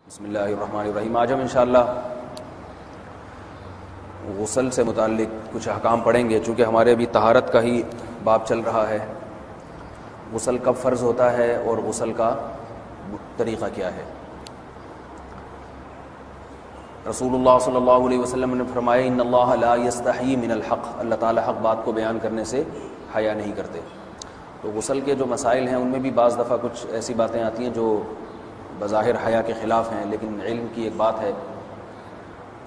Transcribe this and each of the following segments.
بسم اللہ الرحمن الرحیم۔ آج ہم انشاءاللہ غسل سے متعلق کچھ احکام پڑھیں گے، چونکہ ہمارے ابھی طہارت کا ہی باب چل رہا ہے۔ غسل کب فرض ہوتا ہے اور غسل کا طریقہ کیا ہے؟ رسول اللہ صلی اللہ علیہ وسلم نے فرمایا ان اللہ لا یستحیی من الحق، اللہ تعالی حق بات کو بیان کرنے سے حیا نہیں کرتے۔ تو غسل کے جو مسائل ہیں ان میں بھی بعض دفعہ کچھ ایسی باتیں آتی ہیں جو بظاہر حیا کے خلاف ہیں، لیکن علم کی ایک بات ہے،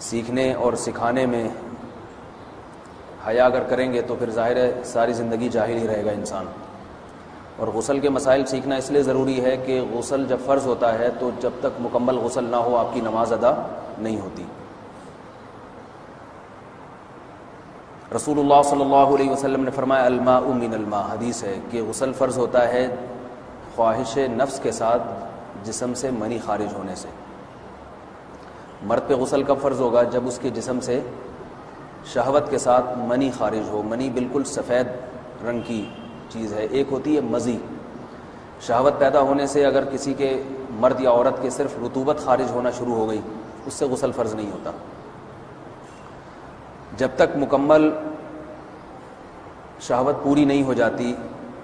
سیکھنے اور سکھانے میں حیا اگر کریں گے تو پھر ظاہر ہے ساری زندگی جاہل ہی رہے گا انسان۔ اور غسل کے مسائل سیکھنا اس لیے ضروری ہے کہ غسل جب فرض ہوتا ہے تو جب تک مکمل غسل نہ ہو آپ کی نماز ادا نہیں ہوتی۔ رسول اللہ صلی اللہ علیہ وسلم نے فرمایا الماء من الماء، حدیث ہے کہ غسل فرض ہوتا ہے خواہش نفس کے ساتھ جسم سے منی خارج ہونے سے۔ مرد پہ غسل کب فرض ہوگا؟ جب اس کے جسم سے شہوت کے ساتھ منی خارج ہو۔ منی بالکل سفید رنگ کی چیز ہے، ایک ہوتی ہے مزی۔ شہوت پیدا ہونے سے اگر کسی کے مرد یا عورت کے صرف رطوبت خارج ہونا شروع ہو گئی، اس سے غسل فرض نہیں ہوتا۔ جب تک مکمل شہوت پوری نہیں ہو جاتی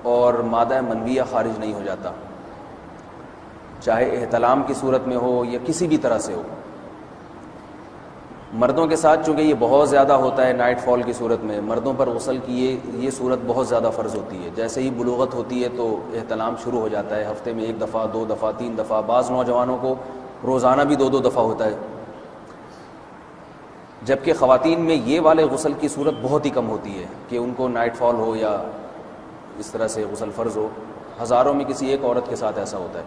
اور مادہ منویہ خارج نہیں ہو جاتا، چاہے احتلام کی صورت میں ہو یا کسی بھی طرح سے ہو۔ مردوں کے ساتھ چونکہ یہ بہت زیادہ ہوتا ہے، نائٹ فال کی صورت میں مردوں پر غسل کی یہ صورت بہت زیادہ فرض ہوتی ہے۔ جیسے ہی بلوغت ہوتی ہے تو احتلام شروع ہو جاتا ہے، ہفتے میں 1 دفعہ 2 دفعہ 3 دفعہ، بعض نوجوانوں کو روزانہ بھی 2 دفعہ ہوتا ہے، جبکہ خواتین میں یہ والے غسل کی صورت بہت ہی کم ہوتی ہے کہ ان کو نائٹ فال ہو یا اس طرح سے غسل فرض ہو۔ ہزاروں میں کسی ایک عورت کے ساتھ ایسا ہوتا ہے۔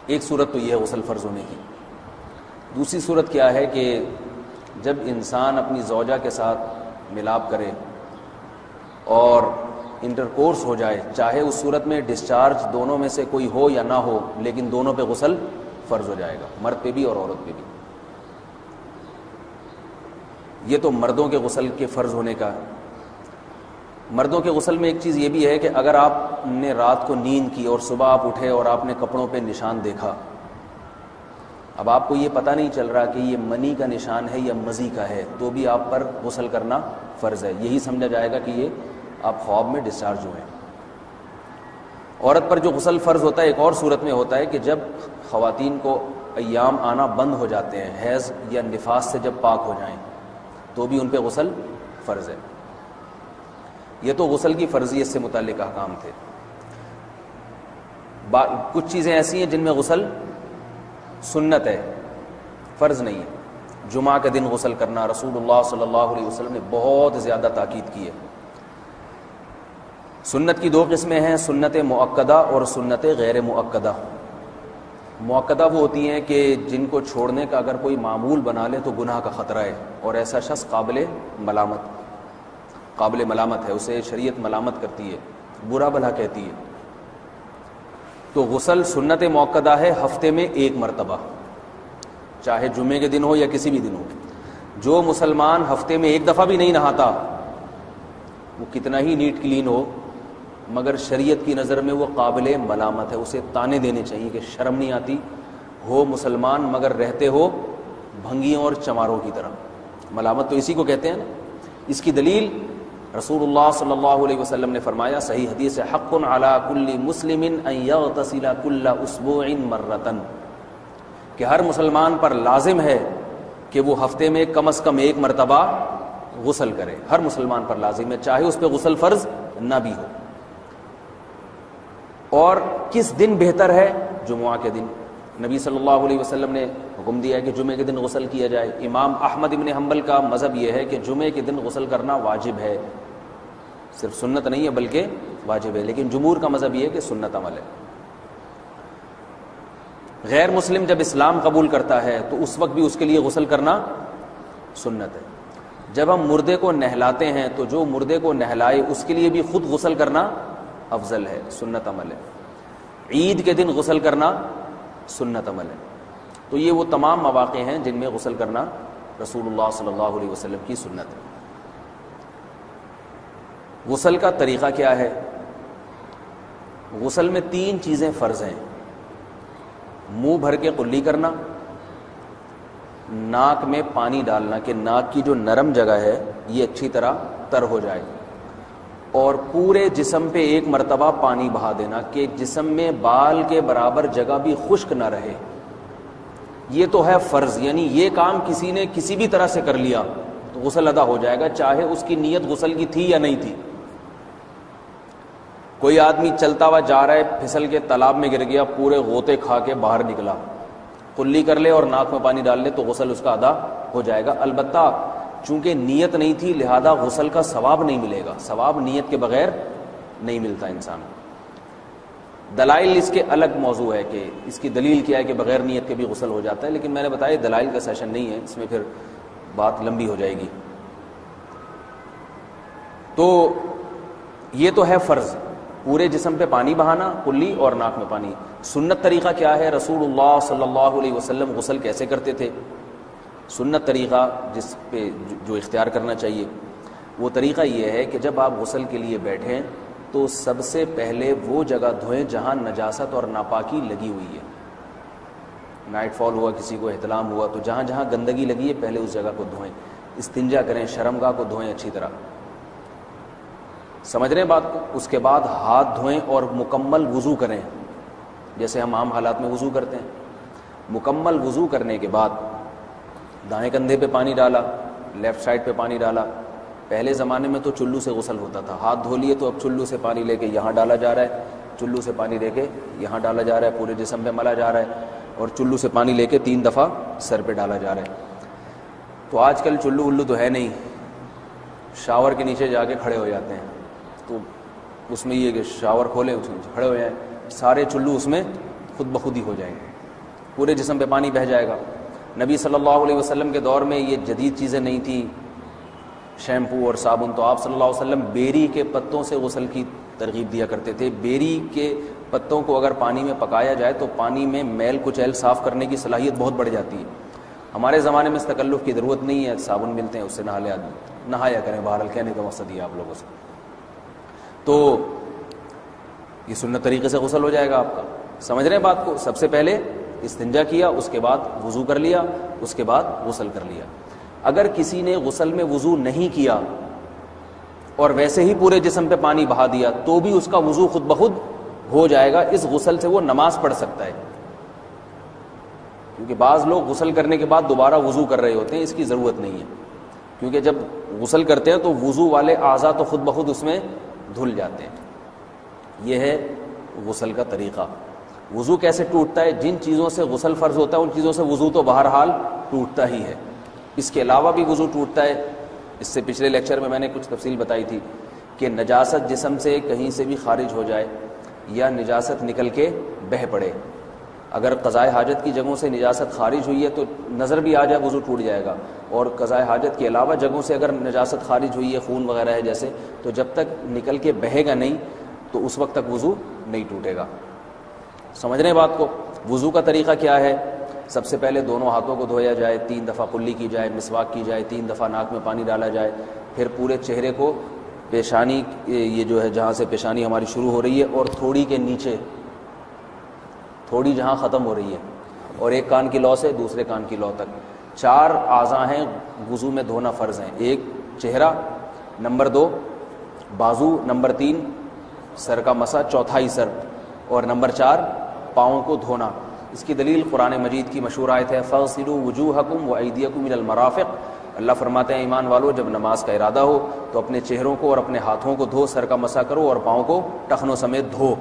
ایک صورت تو یہ ہے غسل فرض ہونے کی۔ دوسری صورت کیا ہے کہ جب انسان اپنی زوجہ کے ساتھ ملاپ کرے اور انٹرکورس ہو جائے، چاہے اس صورت میں ڈسچارج دونوں میں سے کوئی ہو یا نہ ہو، لیکن دونوں پہ غسل فرض ہو جائے گا، مرد پہ بھی اور عورت پہ بھی۔ یہ تو مردوں کے غسل کے فرض ہونے کا ہے۔ مردوں کے غسل میں ایک چیز یہ بھی ہے کہ اگر آپ نے رات کو نیند کی اور صبح آپ اٹھے اور آپ نے کپڑوں پہ نشان دیکھا، اب آپ کو یہ پتہ نہیں چل رہا کہ یہ منی کا نشان ہے یا مزی کا ہے، تو بھی آپ پر غسل کرنا فرض ہے۔ یہی سمجھا جائے گا کہ یہ آپ خواب میں ڈسچارج ہوئے ہیں۔ عورت پر جو غسل فرض ہوتا ہے ایک اور صورت میں ہوتا ہے کہ جب خواتین کو ایام آنا بند ہو جاتے ہیں، حیض یا نفاس سے جب پاک ہو جائیں تو بھی ان پہ غسل فرض ہے۔ یہ تو غسل کی فرضیت سے متعلق احکام تھے۔ کچھ چیزیں ایسی ہیں جن میں غسل سنت ہے، فرض نہیں ہے۔ جمعہ کے دن غسل کرنا، رسول اللہ صلی اللہ علیہ وسلم نے بہت زیادہ تاکید کی ہے۔ سنت کی 2 قسمیں ہیں، سنت مؤکدہ اور سنت غیر مؤکدہ۔ مؤکدہ وہ ہوتی ہیں کہ جن کو چھوڑنے کا اگر کوئی معمول بنا لے تو گناہ کا خطرہ ہے، اور ایسا شخص قابل ملامت ہے، اسے شریعت ملامت کرتی ہے، برا بھلا کہتی ہے۔ تو غسل سنت مؤکدہ ہے، ہفتے میں 1 مرتبہ، چاہے جمعے کے دن ہو یا کسی بھی دن ہو۔ جو مسلمان ہفتے میں 1 دفعہ بھی نہیں نہاتا، وہ کتنا ہی نیٹ کلین ہو، مگر شریعت کی نظر میں وہ قابل ملامت ہے، اسے تانے دینے چاہیے کہ شرم نہیں آتی ہو مسلمان مگر رہتے ہو بھنگیوں اور چماروں کی طرح۔ ملامت تو اسی کو کہتے ہیں نا۔ اس کی دلیل رسول اللہ صلی اللہ علیہ وسلم نے فرمایا، صحیح حدیث ہے، حق علی کل مسلم ان یغتسل کل اسبوع مرۃ، کہ ہر مسلمان پر لازم ہے کہ وہ ہفتے میں کم از کم 1 مرتبہ غسل کرے۔ ہر مسلمان پر لازم ہے، چاہے اس پہ غسل فرض نہ بھی ہو۔ اور کس دن بہتر ہے؟ جمعہ کے دن۔ نبی صلی اللہ علیہ وسلم نے حکم دیا ہے کہ جمعے کے دن غسل کیا جائے۔ امام احمد ابن حنبل کا مذہب یہ ہے کہ جمعے کے دن غسل کرنا واجب ہے، صرف سنت نہیں ہے بلکہ واجب ہے، لیکن جمہور کا مذہب یہ ہے کہ سنت عمل ہے۔ غیر مسلم جب اسلام قبول کرتا ہے تو اس وقت بھی اس کے لیے غسل کرنا سنت ہے۔ جب ہم مردے کو نہلاتے ہیں تو جو مردے کو نہلائے اس کے لیے بھی خود غسل کرنا افضل ہے، سنت عمل ہے۔ عید کے دن غسل کرنا سنت عمل ہے۔ تو یہ وہ تمام مواقع ہیں جن میں غسل کرنا رسول اللہ صلی اللہ علیہ وسلم کی سنت ہے۔ غسل کا طریقہ کیا ہے؟ غسل میں 3 چیزیں فرض ہیں۔ منہ بھر کے قلی کرنا، ناک میں پانی ڈالنا کہ ناک کی جو نرم جگہ ہے یہ اچھی طرح تر ہو جائے، اور پورے جسم پہ ایک مرتبہ پانی بہا دینا کہ جسم میں بال کے برابر جگہ بھی خشک نہ رہے۔ یہ تو ہے فرض، یعنی یہ کام کسی نے کسی بھی طرح سے کر لیا تو غسل ادا ہو جائے گا، چاہے اس کی نیت غسل کی تھی یا نہیں تھی۔ کوئی آدمی چلتا ہوا جا رہا ہے، پھسل کے تالاب میں گر گیا، پورے غوطے کھا کے باہر نکلا، قلی کر لے اور ناک میں پانی ڈال لے تو غسل اس کا ادا ہو جائے گا۔ البتہ چونکہ نیت نہیں تھی لہذا غسل کا ثواب نہیں ملے گا، ثواب نیت کے بغیر نہیں ملتا انسان کو۔ دلائل اس کے الگ موضوع ہے کہ اس کی دلیل کیا ہے کہ بغیر نیت کے بھی غسل ہو جاتا ہے، لیکن میں نے بتایا دلائل کا سیشن نہیں ہے، اس میں پھر بات لمبی ہو جائے گی۔ تو یہ تو ہے فرض، پورے جسم پہ پانی بہانا، کلی اور ناک میں پانی۔ سنت طریقہ کیا ہے؟ رسول اللہ صلی اللہ علیہ وسلم غسل کیسے کرتے تھے؟ سنت طریقہ جس پہ جو اختیار کرنا چاہیے وہ طریقہ یہ ہے کہ جب آپ غسل کے لیے بیٹھیں تو سب سے پہلے وہ جگہ دھوئیں جہاں نجاست اور ناپاکی لگی ہوئی ہے۔ نائٹ فال ہوا، کسی کو احتلام ہوا، تو جہاں جہاں گندگی لگی ہے پہلے اس جگہ کو دھوئیں، استنجا کریں، شرمگاہ کو دھوئیں اچھی طرح، سمجھ رہے ہیں بات کو؟ اس کے بعد ہاتھ دھوئیں اور مکمل وضو کریں جیسے ہم عام حالات میں وضو کرتے ہیں۔ مکمل وضو کرنے کے بعد دائیں کندھے پہ پانی ڈالا، لیفٹ سائڈ پہ پانی ڈالا۔ پہلے زمانے میں تو چلو سے غسل ہوتا تھا، ہاتھ دھو لیے تو اب چلو سے پانی لے کے یہاں ڈالا جا رہا ہے، چلو سے پانی لے کے یہاں ڈالا جا رہا ہے، پورے جسم پہ ملا جا رہا ہے، اور چلو سے پانی لے کے 3 دفعہ سر پہ ڈالا جا رہا ہے۔ تو آج کل چلو ولو تو ہے نہیں، شاور کے نیچے جا کے کھڑے ہو جاتے ہیں، تو اس میں یہ کہ شاور کھولیں اس میں کھڑے ہو جائیں، سارے چلو اس میں خود بخود ہی ہو جائیں گے، پورے جسم پہ پانی بہہ جائے گا۔ نبی صلی اللہ علیہ وسلم کے دور میں یہ جدید چیزیں نہیں تھیں، شیمپو اور صابن، تو آپ صلی اللہ علیہ وسلم بیری کے پتوں سے غسل کی ترغیب دیا کرتے تھے۔ بیری کے پتوں کو اگر پانی میں پکایا جائے تو پانی میں میل کچیل صاف کرنے کی صلاحیت بہت بڑھ جاتی ہے۔ ہمارے زمانے میں اس تکلف کی ضرورت نہیں ہے، صابن ملتے ہیں اس سے نہا لے آدمی، نہایا کریں، بہرحال کہنے کا مقصد یہ آپ لوگوں سے۔ تو یہ سنت طریقے سے غسل ہو جائے گا آپ کا، سمجھ رہے ہیں بات کو؟ سب سے پہلے استنجا کیا، اس کے بعد وضو کر لیا، اس کے بعد غسل کر لیا۔ اگر کسی نے غسل میں وضو نہیں کیا اور ویسے ہی پورے جسم پہ پانی بہا دیا تو بھی اس کا وضو خود بخود ہو جائے گا، اس غسل سے وہ نماز پڑھ سکتا ہے۔ کیونکہ بعض لوگ غسل کرنے کے بعد دوبارہ وضو کر رہے ہوتے ہیں، اس کی ضرورت نہیں ہے، کیونکہ جب غسل کرتے ہیں تو وضو والے اعضاء تو خود بخود اس میں دھل جاتے ہیں۔ یہ ہے غسل کا طریقہ۔ وضو کیسے ٹوٹتا ہے؟ جن چیزوں سے غسل فرض ہوتا ہے ان چیزوں سے وضو تو بہرحال ٹوٹتا ہی ہے، اس کے علاوہ بھی وضو ٹوٹتا ہے۔ اس سے پچھلے لیکچر میں نے کچھ تفصیل بتائی تھی کہ نجاست جسم سے کہیں سے بھی خارج ہو جائے یا نجاست نکل کے بہہ پڑے، اگر قضائے حاجت کی جگہوں سے نجاست خارج ہوئی ہے تو نظر بھی آ جائے وضو ٹوٹ جائے گا، اور قضائے حاجت کے علاوہ جگہوں سے اگر نجاست خارج ہوئی ہے، خون وغیرہ ہے جیسے، تو جب تک نکل کے بہے گا نہیں تو اس وقت تک وضو نہیں ٹوٹے گا۔ سمجھ رہے ہیں بات کو؟ وضو کا طریقہ کیا ہے؟ سب سے پہلے دونوں ہاتھوں کو دھویا جائے، 3 دفعہ کلی کی جائے، مسواک کی جائے، 3 دفعہ ناک میں پانی ڈالا جائے، پھر پورے چہرے کو، پیشانی یہ جو ہے جہاں سے پیشانی ہماری شروع ہو رہی ہے اور تھوڑی کے نیچے، تھوڑی جہاں ختم ہو رہی ہے، اور ایک کان کی لو سے دوسرے کان کی لو تک 4 اعضاء ہیں وضو میں دھونا فرض ہیں۔ 1 چہرہ، نمبر 2 بازو، نمبر 3 سر کا مسا، چوتھائی سر، اور نمبر 4 پاؤں کو دھونا۔ اس کی دلیل قرآن مجید کی مشہور آیت ہے فَاغْسِلُوا وُجُوهَكُمْ وَأَيْدِيَكُمْ إِلَى الْمَرَافِقِ۔ اللہ فرماتے ہیں ایمان والو جب نماز کا ارادہ ہو تو اپنے چہروں کو اور اپنے ہاتھوں کو دھو، سر کا مسا کرو اور پاؤں کو ٹخنوں سمیت دھو۔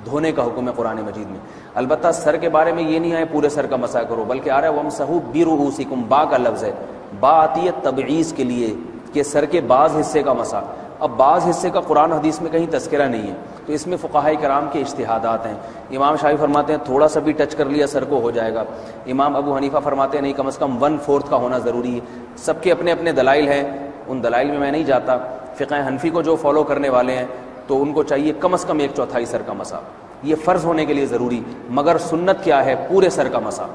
دھونے کا حکم ہے قرآن مجید میں۔ البتہ سر کے بارے میں یہ نہیں ہے پورے سر کا مسا کرو، بلکہ آ رہا ہے وَامْسَحُوا بِرُؤُوسِكُمْ، با کا لفظ ہے، با آتی ہے تبعیض کے لیے کہ سر کے بعض حصے کا مسا۔ اب بعض حصے کا قرآن حدیث میں کہیں تذکرہ نہیں ہے، تو اس میں فقہاء کرام کے اجتہادات ہیں۔ امام شافعی فرماتے ہیں تھوڑا سا بھی ٹچ کر لیا سر کو ہو جائے گا، امام ابو حنیفہ فرماتے ہیں نہیں کم از کم 1/4 کا ہونا ضروری ہے۔ سب کے اپنے اپنے دلائل ہیں، ان دلائل میں نہیں جاتا۔ فقہ حنفی کو جو فالو کرنے والے ہیں تو ان کو چاہیے کم از کم 1/4 سر کا مسا، یہ فرض ہونے کے لیے ضروری، مگر سنت کیا ہے؟ پورے سر کا مسا۔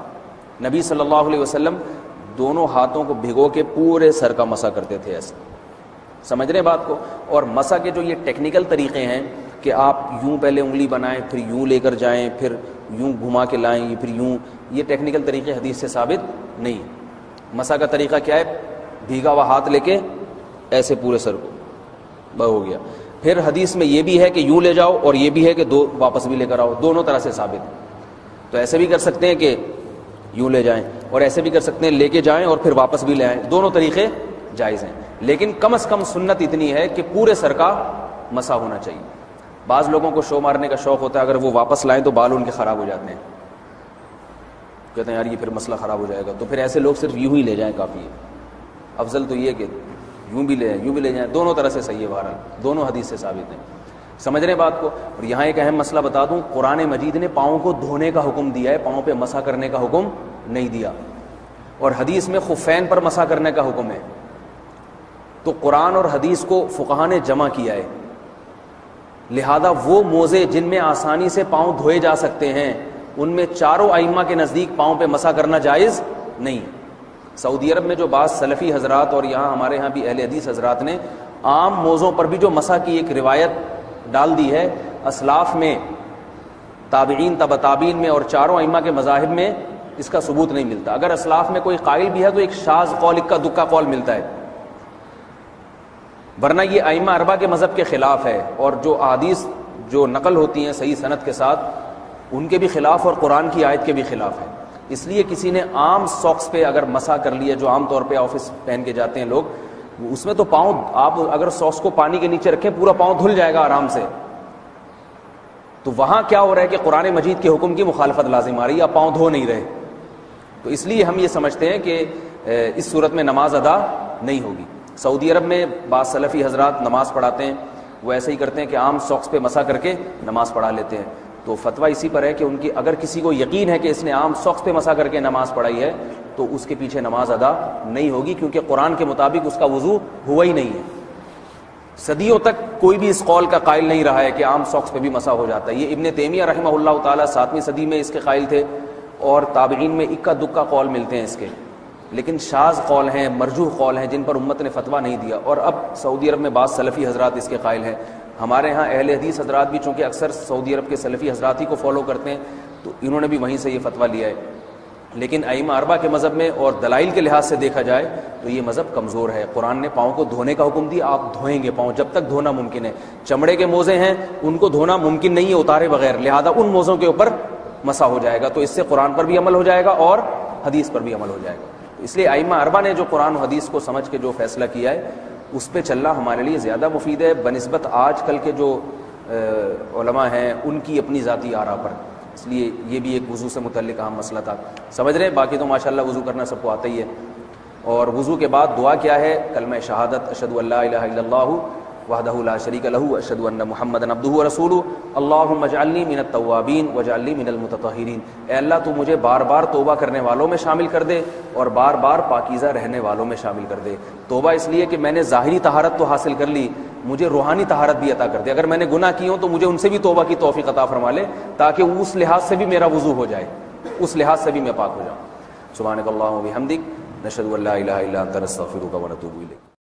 نبی صلی اللہ علیہ وسلم دونوں ہاتھوں کو بھگو کے پورے سر کا مسا کرتے تھے ایسے، سمجھ رہے بات کو؟ اور مسا کے جو یہ ٹیکنیکل طریقے ہیں کہ آپ یوں پہلے انگلی بنائیں، پھر یوں لے کر جائیں، پھر یوں گھما کے لائیں پھر یوں، یہ ٹیکنیکل طریقے حدیث سے ثابت نہیں ہے۔ مسح کا طریقہ کیا ہے؟ بھیگا ہوا ہاتھ لے کے ایسے پورے سر کو ہو گیا۔ پھر حدیث میں یہ بھی ہے کہ یوں لے جاؤ اور یہ بھی ہے کہ دو واپس بھی لے کر آؤ، دونوں طرح سے ثابت ہے۔ تو ایسے بھی کر سکتے ہیں کہ یوں لے جائیں، اور ایسے بھی کر سکتے ہیں لے کے جائیں اور پھر واپس بھی لے آئیں، دونوں طریقے جائز ہیں، لیکن کم از کم سنت اتنی ہے کہ پورے سر کا مسح ہونا چاہیے۔ بعض لوگوں کو شو مارنے کا شوق ہوتا ہے، اگر وہ واپس لائیں تو بال ان کے خراب ہو جاتے ہیں، کہتے ہیں یار یہ پھر مسئلہ خراب ہو جائے گا، تو پھر ایسے لوگ صرف یوں ہی لے جائیں کافی ہے۔ افضل تو یہ کہ یوں بھی لے جائیں یوں بھی لے جائیں، دونوں طرح سے صحیح ہے، بہرحال دونوں حدیث سے ثابت ہیں۔ سمجھ رہے ہیں بات کو؟ اور یہاں ایک اہم مسئلہ بتا دوں، قرآن مجید نے پاؤں کو دھونے کا حکم دیا ہے، پاؤں پہ مسح کرنے کا حکم نہیں دیا، اور حدیث میں خفین پر مسح کرنے کا حکم ہے۔ تو قرآن اور حدیث کو فقہا نے جمع کیا ہے، لہذا وہ موزے جن میں آسانی سے پاؤں دھوئے جا سکتے ہیں ان میں چاروں ائمہ کے نزدیک پاؤں پہ مسح کرنا جائز نہیں۔ سعودی عرب میں جو بعض سلفی حضرات اور یہاں ہمارے ہاں بھی اہل حدیث حضرات نے عام موزوں پر بھی جو مسح کی ایک روایت ڈال دی ہے، اسلاف میں، تابعین، تبع تابعین میں اور چاروں ائمہ کے مذاہب میں اس کا ثبوت نہیں ملتا۔ اگر اسلاف میں کوئی قائل بھی ہے تو ایک شاذ قول، اکا دکا قول ملتا ہے، ورنہ یہ ائمہ اربعہ کے مذہب کے خلاف ہے، اور جو احادیث جو نقل ہوتی ہیں صحیح سند کے ساتھ ان کے بھی خلاف اور قرآن کی آیت کے بھی خلاف ہے۔ اس لیے کسی نے عام ساکس پہ اگر مسح کر لیا، جو عام طور پہ آفس پہن کے جاتے ہیں لوگ، اس میں تو پاؤں، آپ اگر ساکس کو پانی کے نیچے رکھیں پورا پاؤں دھل جائے گا آرام سے، تو وہاں کیا ہو رہا ہے کہ قرآن مجید کے حکم کی مخالفت لازم آ رہی ہے، آپ پاؤں دھو نہیں رہے۔ تو اس لیے ہم یہ سمجھتے ہیں کہ اس صورت میں نماز ادا نہیں ہوگی۔ سعودی عرب میں بعض سلفی حضرات نماز پڑھاتے ہیں، وہ ایسے ہی کرتے ہیں کہ عام ساکس پہ مسح کر کے نماز پڑھا لیتے ہیں، تو فتویٰ اسی پر ہے کہ ان کی اگر کسی کو یقین ہے کہ اس نے عام ساکس پہ مسح کر کے نماز پڑھائی ہے تو اس کے پیچھے نماز ادا نہیں ہوگی، کیونکہ قرآن کے مطابق اس کا وضو ہوا ہی نہیں ہے۔ صدیوں تک کوئی بھی اس قول کا قائل نہیں رہا ہے کہ عام ساکس پہ بھی مسح ہو جاتا ہے۔ یہ ابن تیمیہ رحمہ اللہ تعالیٰ 7ویں صدی میں اس کے قائل تھے، اور تابعین میں اکا دکا قول ملتے ہیں اس کے، لیکن شاذ قول ہیں، مرجوح قول ہیں جن پر امت نے فتویٰ نہیں دیا، اور اب سعودی عرب میں بعض سلفی حضرات اس کے قائل ہیں۔ ہمارے ہاں اہل حدیث حضرات بھی چونکہ اکثر سعودی عرب کے سلفی حضرات ہی کو فالو کرتے ہیں، تو انہوں نے بھی وہیں سے یہ فتویٰ لیا ہے، لیکن ائمہ اربعہ کے مذہب میں اور دلائل کے لحاظ سے دیکھا جائے تو یہ مذہب کمزور ہے۔ قرآن نے پاؤں کو دھونے کا حکم دیا، آپ دھوئیں گے پاؤں جب تک دھونا ممکن ہے۔ چمڑے کے موزے ہیں ان کو دھونا ممکن نہیں ہے اتارے بغیر، لہذا ان موزوں کے اوپر مسح ہو جائے گا، تو اس سے قرآن پر بھی عمل ہو جائے گا اور حدیث پر بھی عمل ہو جائے گا۔ اس لیے ائمہ اربعہ نے جو قرآن و حدیث کو سمجھ کے جو فیصلہ کیا ہے اس پہ چلنا ہمارے لیے زیادہ مفید ہے بنسبت آج کل کے جو علماء ہیں ان کی اپنی ذاتی آراء پر۔ اس لیے یہ بھی ایک وضو سے متعلق اہم مسئلہ تھا، سمجھ رہے ہیں؟ باقی تو ماشاءاللہ وضو کرنا سب کو آتا ہی ہے۔ اور وضو کے بعد دعا کیا ہے؟ کلمہ شہادت، اشہد ان لا الہ الا اللہ وحدہ لا شریک لہ اشہد ان محمدا عبدہ ورسولہ اللہم اجعلنی من التوابین واجعلنی من المتطہرین۔ اے اللہ تو مجھے بار بار توبہ کرنے والوں میں شامل کر دے اور بار بار پاکیزہ رہنے والوں میں شامل کر دے۔ توبہ اس لیے کہ میں نے ظاہری طہارت تو حاصل کر لی، مجھے روحانی طہارت بھی عطا کر دے۔ اگر میں نے گناہ کیے ہوں تو مجھے ان سے بھی توبہ کی توفیق عطا فرما لے، تاکہ اس لحاظ سے بھی میرا وضو ہو جائے، اس لحاظ سے بھی میں پاک ہو جاؤں۔ سبحانک اللہم و بحمدک، نشہد ان لا الہ الا انت، نستغفرک و نتوب الیک۔